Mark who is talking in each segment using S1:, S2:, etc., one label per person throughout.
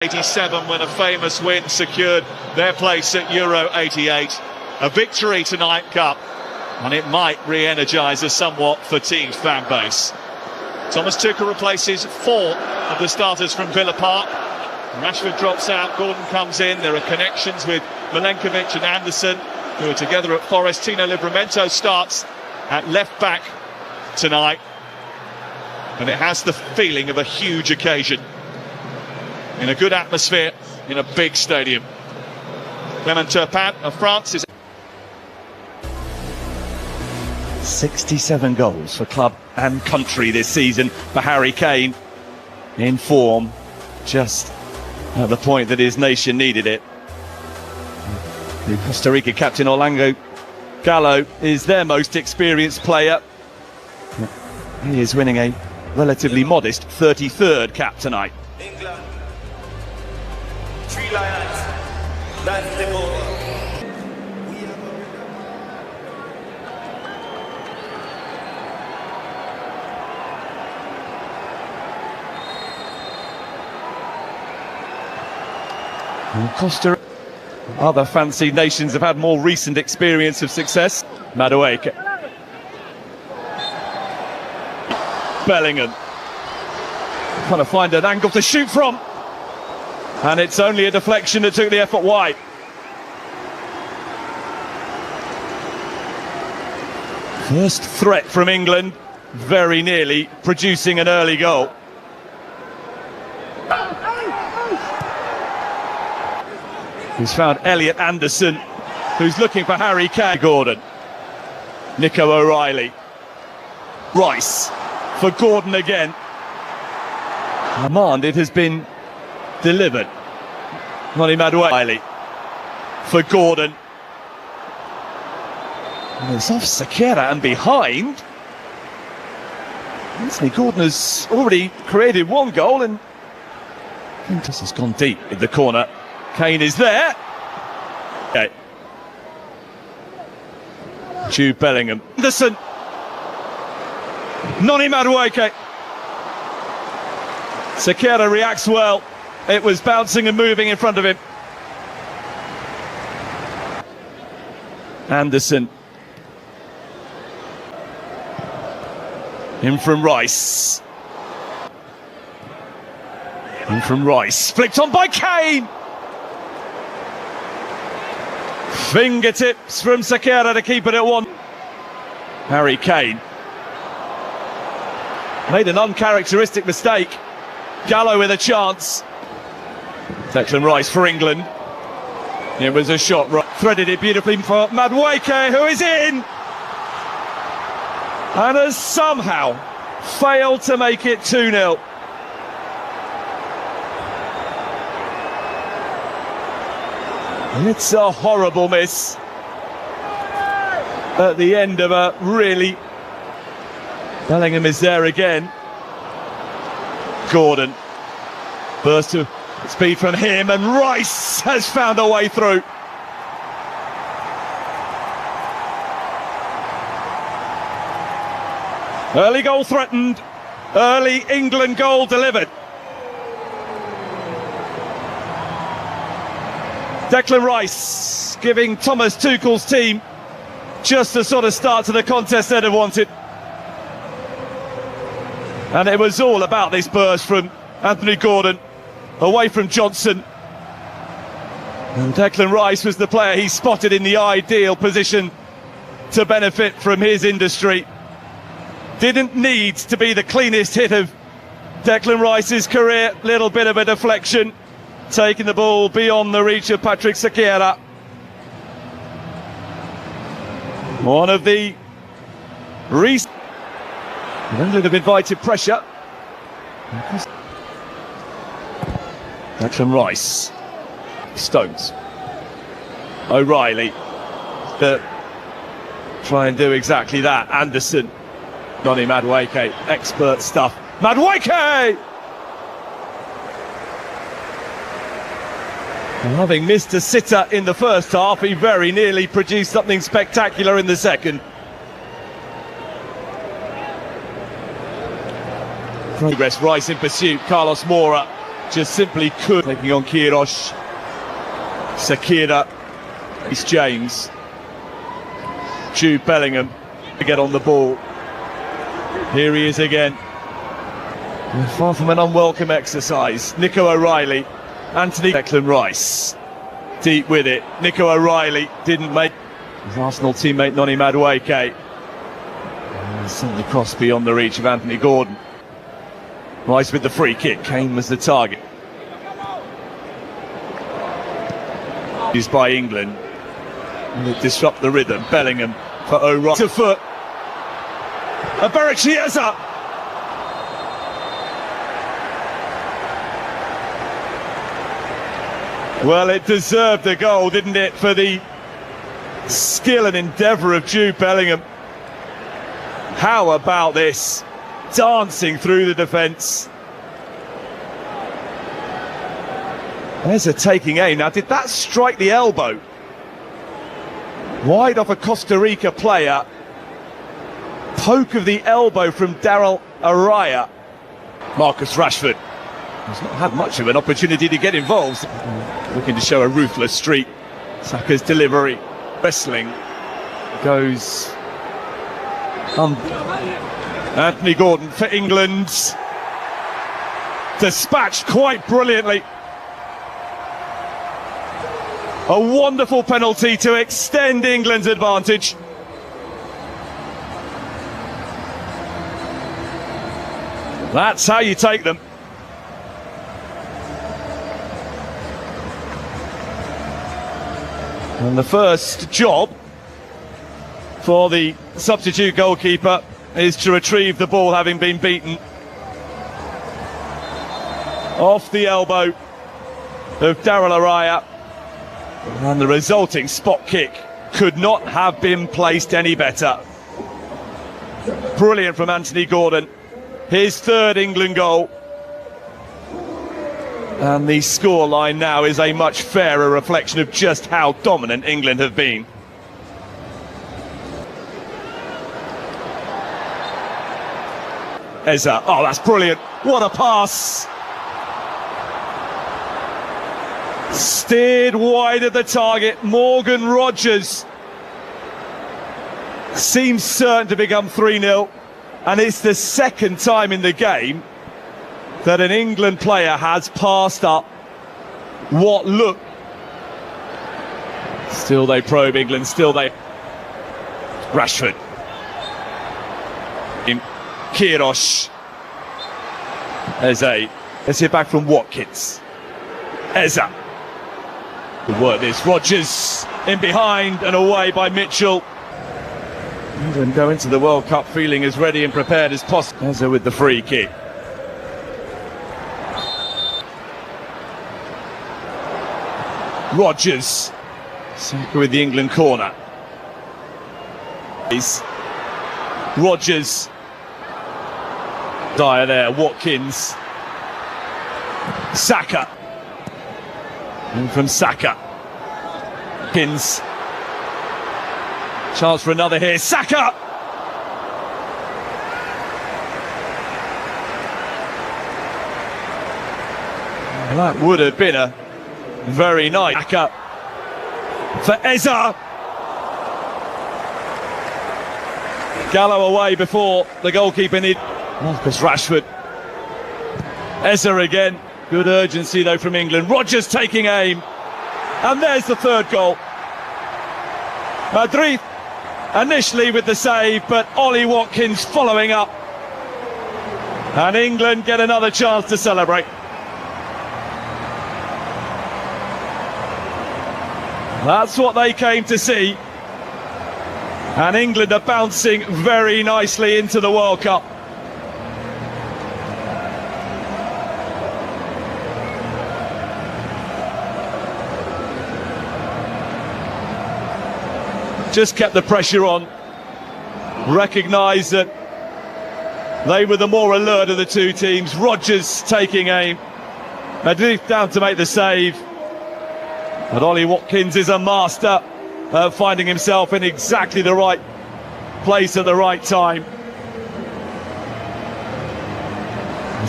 S1: 87 when a famous win secured their place at Euro 88. A victory tonight, Cup, and it might re-energise a somewhat fatigued fan base. Thomas Tuchel replaces 4 of the starters from Villa Park. Rashford drops out, Gordon comes in. There are connections with Milenkovic and Anderson, who are together at Forest. Tino Livramento starts at left back tonight, and it has the feeling of a huge occasion, in a good atmosphere, in a big stadium. Clement Turpin of France is
S2: 67 goals for club and country this season for Harry Kane, in form, just at the point that his nation needed it. The Costa Rica captain Orlando Gallo is their most experienced player. He is winning a relatively modest 33rd cap tonight.
S3: England, 3 Lions, that's the goal.
S2: Costa Rica. Other fancy nations have had more recent experience of success. Madueke. Bellingham. Trying to find an angle to shoot from. And it's only a deflection that took the effort wide. First threat from England, very nearly producing an early goal. He's found Elliot Anderson, who's looking for Harry Kane. Gordon. Nico O'Reilly. Rice for Gordon again. Command, it has been delivered. Noni Madueke for Gordon. And it's off Sequeira and behind. Anthony Gordon has already created one goal, and this has gone deep in the corner. Kane is there. Okay. Jude Bellingham. Anderson. Noni Madueke. Sequeira reacts well. It was bouncing and moving in front of him. Anderson. In from Rice. In from Rice. Flicked on by Kane. Fingertips from Sequeira to keep it at 1. Harry Kane made an uncharacteristic mistake. Gallo with a chance. Declan Rice for England. It was a shot, threaded it beautifully for Madueke, who is in and has somehow failed to make it 2-0. It's a horrible miss at the end of a really... Bellingham is there again. Gordon. Burst of speed from him, and Rice has found a way through. Early goal threatened. Early England goal delivered. Declan Rice giving Thomas Tuchel's team just the sort of start to the contest they'd have wanted. And it was all about this burst from Anthony Gordon, away from Johnson. And Declan Rice was the player he spotted in the ideal position to benefit from his industry. Didn't need to be the cleanest hit of Declan Rice's career. Little bit of a deflection, taking the ball beyond the reach of Patrick Sequeira. One of the recent... England have invited pressure. Declan Rice. Stones. O'Reilly. Try and do exactly that. Anderson. Noni Madueke. Expert stuff. Madueke! And having missed a sitter in the first half, he very nearly produced something spectacular in the second. Progress, Rice in pursuit, Carlos Moura just simply could. Taking on Kirosh, Sakira, it's James, Jude Bellingham to get on the ball. Here he is again. Far from an unwelcome exercise. Nico O'Reilly, Anthony, Declan Rice, deep with it. Nico O'Reilly didn't make his Arsenal teammate Noni Madueke. Certainly crossed beyond the reach of Anthony Gordon. Rice with the free kick. Kane was the target. Used by England. And they disrupt the rhythm. Bellingham for O'Reilly. To foot. Barek Chiesa. Well, it deserved a goal, didn't it, for the skill and endeavour of Jude Bellingham. How about this? Dancing through the defence. There's a taking aim. Now, did that strike the elbow? Wide off a Costa Rica player. Poke of the elbow from Daryl Araya. Marcus Rashford has not had much of an opportunity to get involved. Looking to show a ruthless streak. Saka's delivery. Wrestling goes... Anthony Gordon for England. Dispatched quite brilliantly. A wonderful penalty to extend England's advantage. That's how you take them. And the first job for the substitute goalkeeper is to retrieve the ball, having been beaten off the elbow of Daryl Araya. And the resulting spot kick could not have been placed any better. Brilliant from Anthony Gordon. His third England goal. And the scoreline now is a much fairer reflection of just how dominant England have been. Eza, oh, that's brilliant. What a pass. Steered wide of the target. Morgan Rogers seems certain to become 3-0. And it's the second time in the game that an England player has passed up what looked. Still they probe England, still they... Rashford. Kirosh. Eze. Let's hear back from Watkins. Eza. Good work this. Rogers in behind and away by Mitchell. England go into the World Cup feeling as ready and prepared as possible. Eza with the free kick. Rogers. Saka with the England corner. Rogers. Dyer there, Watkins. Saka. And from Saka. Watkins. Chance for another here. Saka! Well, that would have been a very nice Saka for Eza. Gallo away before the goalkeeper needed. Marcus Rashford. Eza again. Good urgency though from England. Rogers taking aim. And there's the third goal. Madrid initially with the save, but Ollie Watkins following up. And England get another chance to celebrate. That's what they came to see. And England are bouncing very nicely into the World Cup. Just kept the pressure on. Recognised that they were the more alert of the two teams. Rogers taking aim. Madrid down to make the save. But Ollie Watkins is a master of finding himself in exactly the right place at the right time.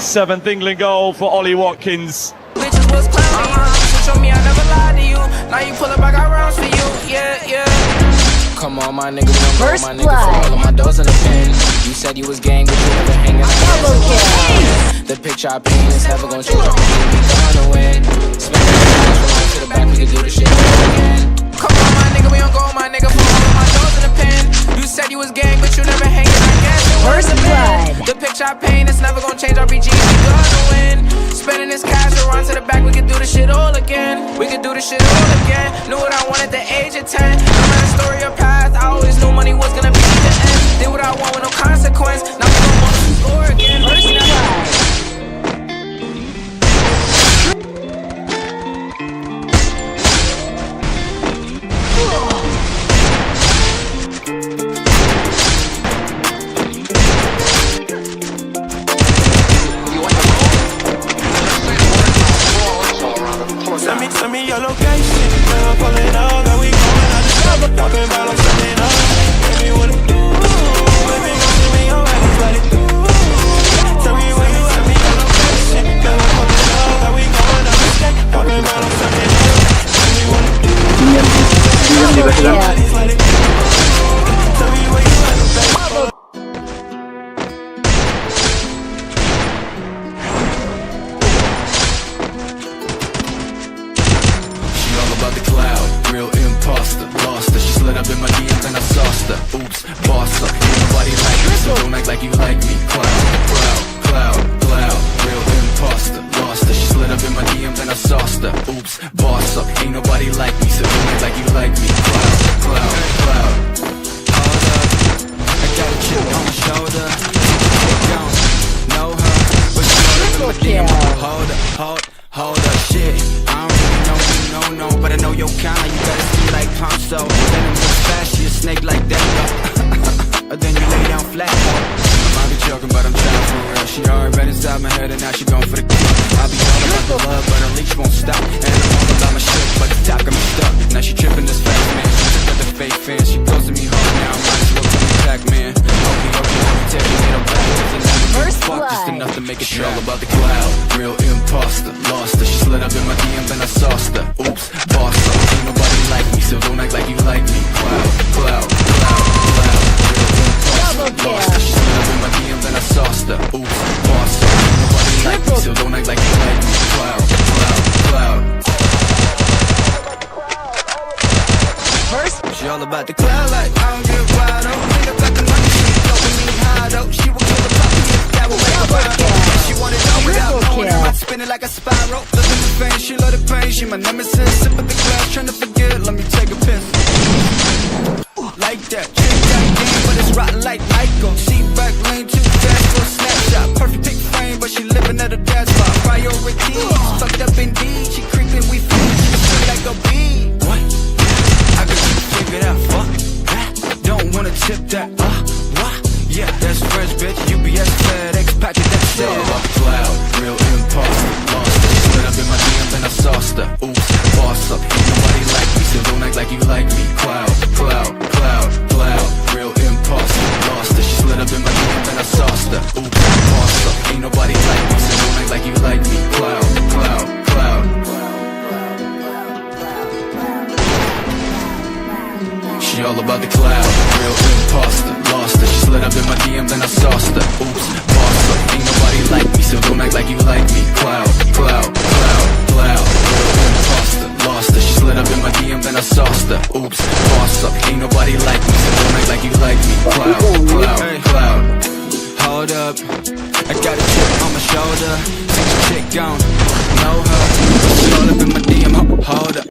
S2: Seventh England goal for Ollie Watkins.
S4: Bitches was clowning you. Show me I never lied to you. Now you pull up, I got rounds for you. Yeah, yeah. Come on, my nigga, we don't go, my nigga. For all of my doors in the pen. You said you was gang, but you never hanging out. The picture I paint is never gonna change. We gonna win. Spend the cash, run to the back, we can do the shit again. Come on, my nigga, we don't go, my nigga. For all of my doors in the pen. You said you was gang, but you never hanging out.
S5: First blood.
S4: The picture I paint is never gonna change. RBG, we gonna win. Spending this cash, we'll run to the back, we can do the shit all again. We can do the shit all again. Knew what I wanted at the age of 10. No matter story or path, I always knew money was gonna be the end. Did what I want with no consequence. Now we don't want to score again. First blood.
S3: Send me your location, girl, pull it up, girl, we going out the club, talking about I'm sending up, baby, what it do, baby, go send me your ass, what it do, tell me where you at, me your location, girl, pull it up, girl, we going out the club, talking about I'm sending up, tell me what it do, tell me where you at, baby.
S6: About the cloud, real imposter, lost her. She slid up in my DMs and I sauced her. Oops, boss up, ain't nobody like me, so don't act like you like me. Cloud, real imposter, lost her. She slid up in my DMs and I sauced her. Oops, boss up, ain't nobody like me, so don't act like you like me. Cloud, hold up, I got a chip on my shoulder. Don't know her, but she slid up in my DM. Hold up, shit, I don't really know you, no, but I know your kind, you better see like Ponzo. Then it moves fast, you a snake like that, then you lay down flat, I might be joking, but I'm trying for real. She already been inside my head and now she going for the kill. I be all about the love, but her leash won't stop. And I'm all about my shit, but the top got me stuck. Now she tripping this fast, man, she took out the fake fans. She ghosting me hard now, might as well come me back, man. Okay, now we taking it up back. Fuck, just enough to make it all about the cloud, real imposter, lost her. She slid up in my DMs and I sauced her. Oops, boss up, ain't nobody like me, so don't act like you like me. Cloud, real imposter, lost her. She slid up in my DMs and I sauced her. Oops, boss up, ain't nobody like me, so don't act like you like me. Cloud. She all about the cloud, like I don't give a wide open. Think about the money, she blowing me high though. She will kill the puppy if that will make her wild. She wanted all without knowing it, spinning like a spiral. Living the pain, she love the pain, she my nemesis. Sip of the glass, trying to forget, let me take a piss. Like that, drink that game, but it's rotten like Michael. She back lane too fast for a snapshot. Perfect pick frame, but she living at her dad's spot. Priorities, fucked up indeed. She creeping, we feel she feel like a bee. What? I could figure it out, fuck that. Don't wanna tip that, what? Yeah, that's French, bitch. UBS, FedEx, packet, that's it. All about the cloud, real imposter, lost her. She slid up in my DMs and I sauced her. Oops, boss up, ain't nobody like me, so don't act like you like me. Cloud, real imposter, lost her. She slid up in my DMs and I sauced her. Oops, boss up, ain't nobody like me, so don't act like you like me. Cloud. She all about the cloud, real imposter, lost her. She slid up in my DMs and I sauced her. Oops, boss up, ain't nobody like me, so don't act like you like me. Cloud, real imposter, lost her. She slid up in my DMs and I sauced her. Oops, boss up, ain't nobody like me, so don't act like you like me. Cloud, hold up, I got a chip on my shoulder. Think the chick gone, know her, but she all up in my DM, hold up.